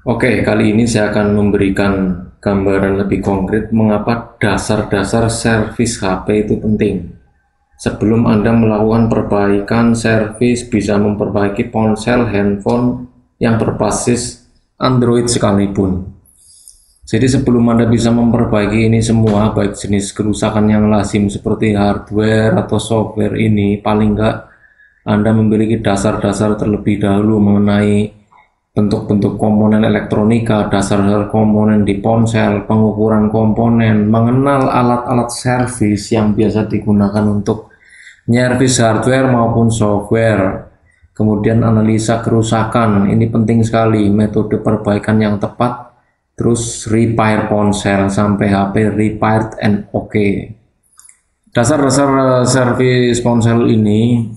Oke, kali ini saya akan memberikan gambaran lebih konkret mengapa dasar-dasar servis HP itu penting. Sebelum Anda melakukan perbaikan servis, bisa memperbaiki ponsel, handphone yang berbasis Android sekalipun. Jadi sebelum Anda bisa memperbaiki ini semua, baik jenis kerusakan yang lazim seperti hardware atau software ini, paling enggak Anda memiliki dasar-dasar terlebih dahulu mengenai bentuk-bentuk komponen elektronika, dasar komponen di ponsel, pengukuran komponen, mengenal alat-alat servis yang biasa digunakan untuk nyervis hardware maupun software. Kemudian analisa kerusakan, ini penting sekali, metode perbaikan yang tepat, terus repair ponsel sampai HP repaired and okay. Dasar-dasar servis ponsel ini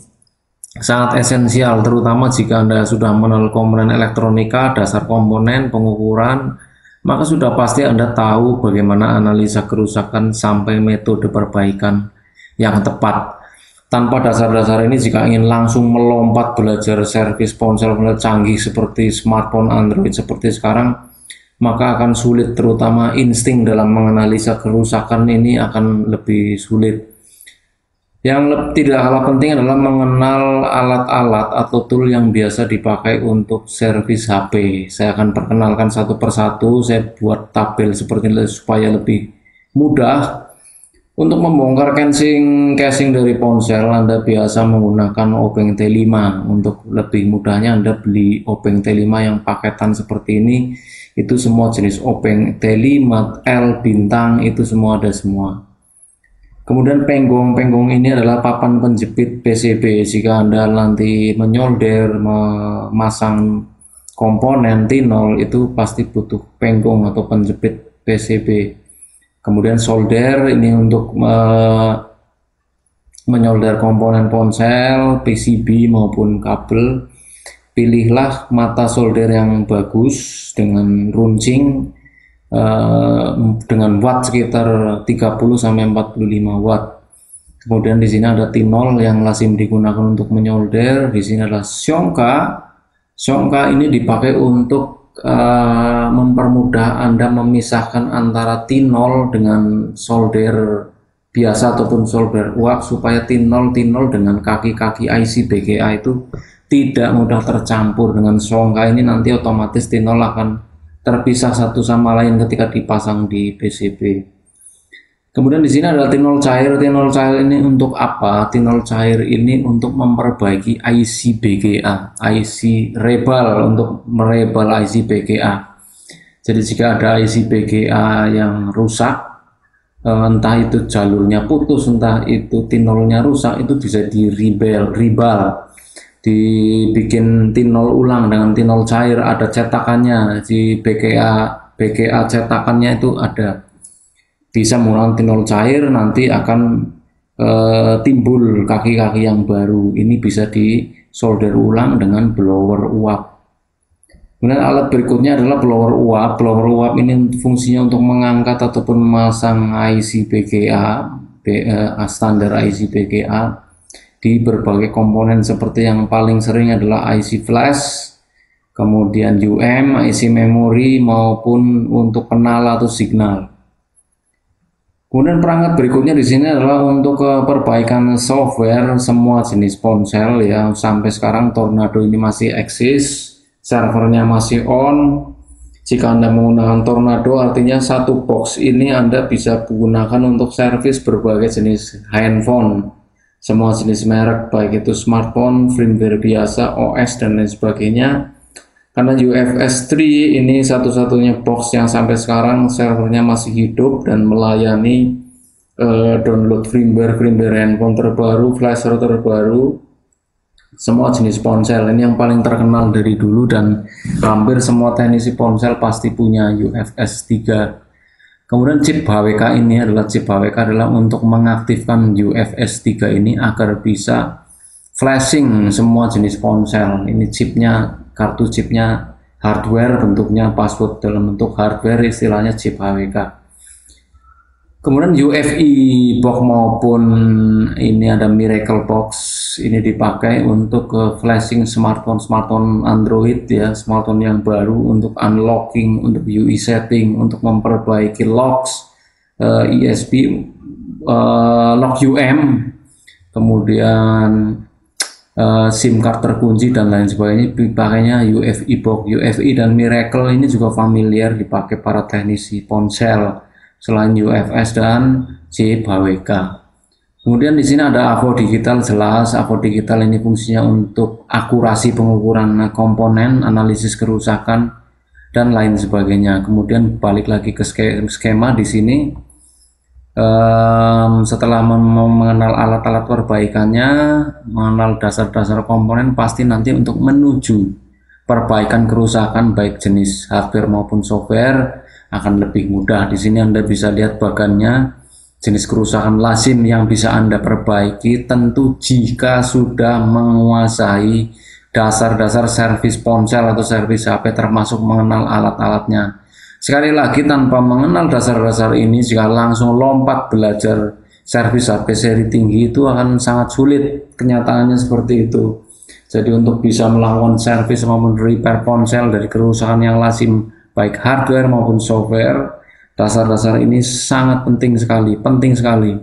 sangat esensial, terutama jika Anda sudah mengenal komponen elektronika, dasar komponen, pengukuran, maka sudah pasti Anda tahu bagaimana analisa kerusakan sampai metode perbaikan yang tepat. Tanpa dasar-dasar ini, jika ingin langsung melompat belajar servis ponsel canggih seperti smartphone Android seperti sekarang, maka akan sulit, terutama insting dalam menganalisa kerusakan ini akan lebih sulit. Yang tidak kalah penting adalah mengenal alat-alat atau tool yang biasa dipakai untuk servis HP. Saya akan perkenalkan satu persatu, saya buat tabel seperti ini supaya lebih mudah. Untuk membongkar casing dari ponsel, Anda biasa menggunakan obeng T5. Untuk lebih mudahnya Anda beli obeng T5 yang paketan seperti ini. Itu semua jenis obeng T5, L, bintang, itu semua ada semua. Kemudian penggong ini adalah papan penjepit PCB. Jika Anda nanti menyolder, memasang komponen T0, itu pasti butuh penggong atau penjepit PCB. Kemudian solder ini untuk menyolder komponen ponsel, PCB maupun kabel. Pilihlah mata solder yang bagus dengan runcing dengan watt sekitar 30 sampai 45 watt. Kemudian di sini ada T0 yang lazim digunakan untuk menyolder. Di sini adalah Shonka. Shonka ini dipakai untuk mempermudah Anda memisahkan antara T0 dengan solder biasa ataupun solder uap, supaya T0 dengan kaki-kaki IC BGA itu tidak mudah tercampur. Dengan Shonka ini nanti otomatis T0 akan terpisah satu sama lain ketika dipasang di PCB. Kemudian di sini adalah T0 cair. T0 cair ini untuk apa? T0 cair ini untuk memperbaiki IC BGA, IC rebal, untuk merebal IC BGA. Jadi jika ada IC BGA yang rusak, entah itu jalurnya putus, entah itu T0-nya rusak, itu bisa di rebal, dibikin T0 ulang dengan T0 cair. Ada cetakannya di BGA cetakannya itu ada. Bisa menggunakan T0 cair, nanti akan timbul kaki-kaki yang baru. Ini bisa disolder ulang dengan blower uap. Kemudian alat berikutnya adalah blower uap. Blower uap ini fungsinya untuk mengangkat ataupun memasang IC BGA, standar IC BGA di berbagai komponen, seperti yang paling sering adalah IC flash, kemudian IC memori, maupun untuk penala atau signal. Kemudian perangkat berikutnya di sini adalah untuk perbaikan software semua jenis ponsel ya. Sampai sekarang Tornado ini masih eksis, servernya masih on. Jika Anda menggunakan Tornado, artinya satu box ini Anda bisa gunakan untuk servis berbagai jenis handphone, semua jenis merek, baik itu smartphone, firmware biasa, OS dan lain sebagainya. Karena UFS 3 ini satu-satunya box yang sampai sekarang servernya masih hidup dan melayani download firmware handphone terbaru, flasher terbaru, semua jenis ponsel. Ini yang paling terkenal dari dulu dan hampir semua teknisi ponsel pasti punya UFS 3. Kemudian chip HWK ini adalah untuk mengaktifkan UFS 3 ini agar bisa flashing semua jenis ponsel. Ini chipnya, kartu chipnya hardware, bentuknya password dalam bentuk hardware, istilahnya chip HWK. Kemudian UFI box maupun ini ada Miracle Box, ini dipakai untuk flashing smartphone Android ya, smartphone yang baru untuk unlocking, untuk UI setting, untuk memperbaiki locks, ISP, lock UM, kemudian SIM card terkunci dan lain sebagainya, dipakainya UFI box. UFI dan Miracle ini juga familiar dipakai para teknisi ponsel selain UFS dan chip HWK. Kemudian di sini ada AVO digital, jelas AVO digital ini fungsinya untuk akurasi pengukuran komponen, analisis kerusakan dan lain sebagainya. Kemudian balik lagi ke skema di sini. Setelah mengenal alat-alat perbaikannya, mengenal dasar-dasar komponen, pasti nanti untuk menuju perbaikan kerusakan baik jenis hardware maupun software akan lebih mudah. Di sini Anda bisa lihat bagannya, jenis kerusakan lazim yang bisa Anda perbaiki tentu jika sudah menguasai dasar-dasar servis ponsel atau servis HP, termasuk mengenal alat-alatnya. Sekali lagi, tanpa mengenal dasar-dasar ini, jika langsung lompat belajar servis HP seri tinggi itu akan sangat sulit. Kenyataannya seperti itu. Jadi untuk bisa melakukan servis maupun repair ponsel dari kerusakan yang lazim baik hardware maupun software, dasar-dasar ini sangat penting sekali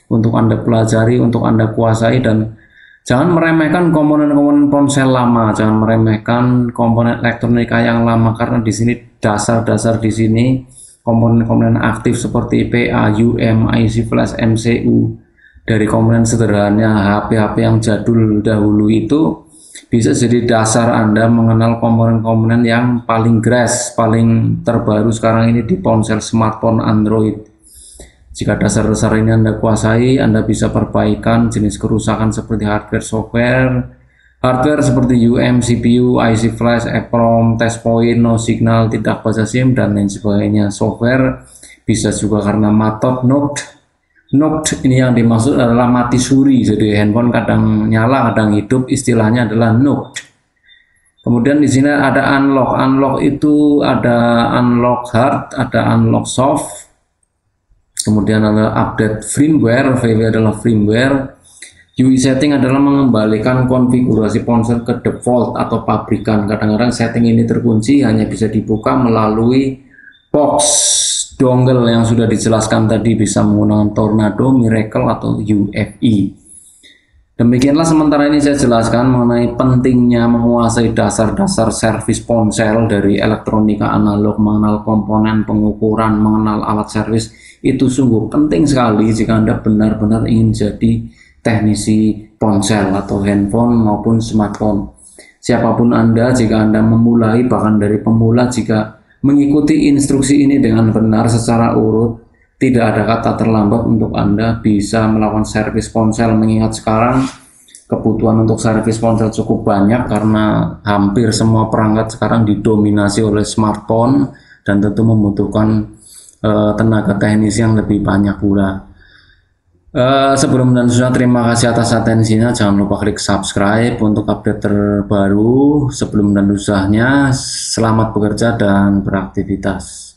untuk Anda pelajari, untuk Anda kuasai. Dan jangan meremehkan komponen-komponen ponsel lama, jangan meremehkan komponen elektronika yang lama, karena di sini dasar-dasar di sini komponen-komponen aktif seperti PA, UM, IC flash, MCU, dari komponen sederhananya HP-HP yang jadul dahulu itu bisa jadi dasar Anda mengenal komponen-komponen yang paling grass, paling terbaru sekarang ini di ponsel smartphone Android. Jika dasar-dasar ini Anda kuasai, Anda bisa perbaikan jenis kerusakan seperti hardware seperti UM, CPU, IC flash, EEPROM, test point, no signal, tidak baca SIM, dan lain sebagainya. Software bisa juga karena metode Note ini yang dimaksud adalah mati suri, jadi handphone kadang nyala kadang hidup, istilahnya adalah Note. Kemudian di sini ada unlock itu ada unlock hard, ada unlock soft, kemudian ada update firmware. VW adalah firmware. UI setting adalah mengembalikan konfigurasi ponsel ke default atau pabrikan. Kadang-kadang setting ini terkunci, hanya bisa dibuka melalui box dongle yang sudah dijelaskan tadi, bisa menggunakan Tornado, Miracle, atau UFI. Demikianlah sementara ini saya jelaskan mengenai pentingnya menguasai dasar-dasar servis ponsel dari elektronika analog, mengenal komponen pengukuran, mengenal alat servis. Itu sungguh penting sekali jika Anda benar-benar ingin jadi teknisi ponsel atau handphone maupun smartphone. Siapapun Anda, jika Anda memulai, bahkan dari pemula, jika mengikuti instruksi ini dengan benar secara urut, tidak ada kata terlambat untuk Anda bisa melakukan servis ponsel. Mengingat sekarang kebutuhan untuk servis ponsel cukup banyak karena hampir semua perangkat sekarang didominasi oleh smartphone dan tentu membutuhkan tenaga teknis yang lebih banyak pula. Sebelum dan sesudah, terima kasih atas atensinya. Jangan lupa klik subscribe untuk update terbaru. Sebelum dan usahanya, selamat bekerja dan beraktivitas.